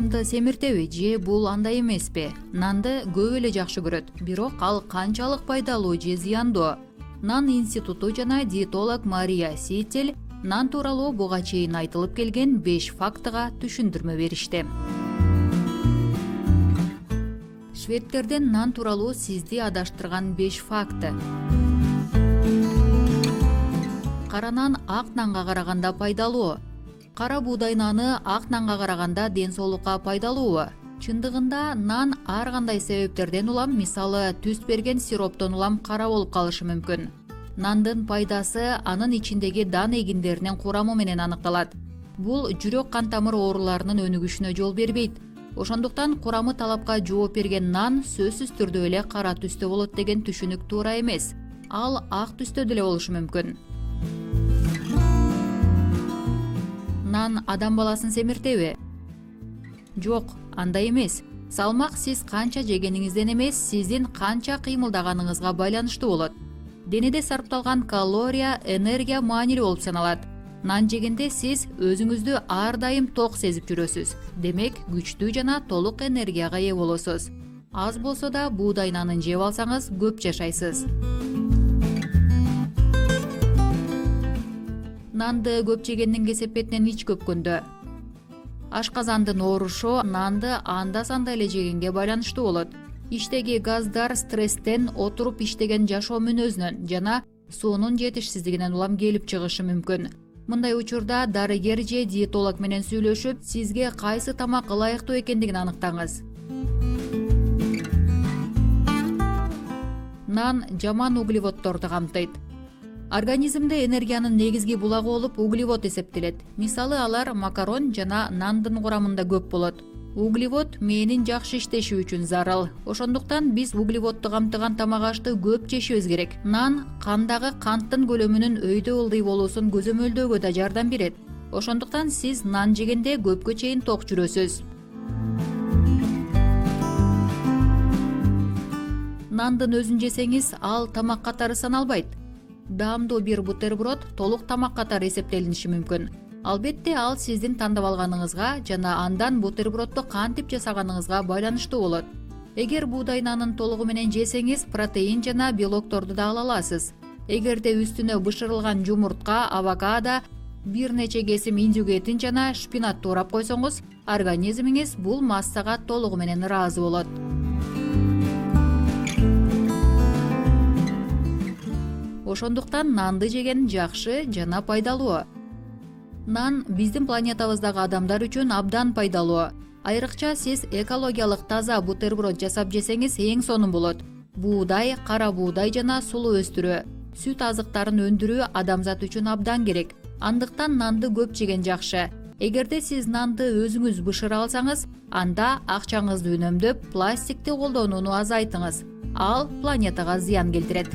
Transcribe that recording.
Наанды семиртеби же бул андай эмеспи? Нанды көп эле жакшы көрөт, бирок ал канчалык пайдалуу же зыяндуу? Нан институту жана диетолог Мария Ситель нан тууралуу буга чейин айтылып келген 5 фактыга түшүндүрмө беришти. Шведтердин нан тууралуу сизди адаштырган 5 факты. Кара нан ак нанга караганда пайдалуу. Кара буудай наны ак нанга караганда ден соолукка пайдалуу. Чындыгында нан ар кандай себептерден улам, мисалы түс берген сироптон улам кара болуп калышы мүмкүн. Нандын пайдасы анын ичиндеги дан эгиндеринин курамы менен аныкталат. Бул жүрөк кан тамыр ооруларынын өнүгүшүнө жол бербейт. Ошондуктан курамы талапка жооп берген нан сөзсүз түрдө эле кара түстө болот деген түшүнүк туура эмес. Ал ак түстө деле болушу мүмкүн. Нан адам баласын семиртеби? Жок, андай эмес. Салмак сиз канча жегениңизден эмес, сиздин канча кыймылдаганыңызга байланыштуу болот. Денеде сарпталган калория, энергия маанилүү болуп саналат. Нан жегенде сиз өзүңүздү ар дайым ток сезип жүрөсүз. Демек, күчтүү жана толук энергияга ээ болосуз. Аз болсо да буудай нанын жеп алсаңыз көп жашайсыз. Нанды көп жегендин кесепетинен ич көпкөндө. Ашказандын оорушу нанды анда-санда эле жегенге байланыштуу болот. Иштеги газдар стресстен, отуруп иштеген жашоо мүнөзүнөн жана суунун жетишсиздигинен улам келип чыгышы мүмкүн. Мындай учурда дарыгер же диетолог менен сүйлөшүп, сизге кайсы тамак ылайыктуу экендигин аныктаңыз. Нан жаман углеводдорду камтыйт. Организмде энергиянын негизги булагы болуп углевод эсептелет. Мисалы алар макарон жана нандын курамында көп болот. Углевод мээнин жакшы иштеши үчүн зарыл. Ошондуктан биз углеводду камтыган тамак ашты көп жешибиз керек. Нан кандагы канттын көлөмүнүн өйдө ылдый болуусун көзөмөлдөөгө да жардам берет. Ошондуктан сиз нан жегенде көпкө чейин ток жүрөсүз. Нандын өзүн жесеңиз, ал тамак катары саналбайт. Даамдуу бир бутерброд толук тамак катары эсептелиниши мүмкүн. Албетте ал сиздин тандап алганыңызга жана андан бутербродду кантип жасаганыңызга байланыштуу болот. Эгер буудай нанын толугу менен жесеңиз, протеин жана белокторду да ала аласыз. Эгерде үстүнө бышырылган жумуртка, авокадо, бир нече кесим индюк этин жана шпинатты урап койсоңуз, организмиңиз бул массага толугу менен ыраазы болот. Ошондуктан нанды жеген жакшы жана пайдалуу. Нан биздин планетабыздагы адамдар үчүн абдан пайдалуу. Айрыкча сиз экологиялык таза бутерброд жасап жесеңиз эң сонун болот. Буудай, кара буудай жана сулуу өстүрүү, сүт азыктарын өндүрүү адамзат үчүн абдан керек. Андыктан нанды көп жеген жакшы. Эгерде сиз нанды өзүңүз бышыра алсаңыз, анда акчаңызды үнөмдөп, пластикти колдонууну азайтыңыз. Ал планетага зыян келтирет.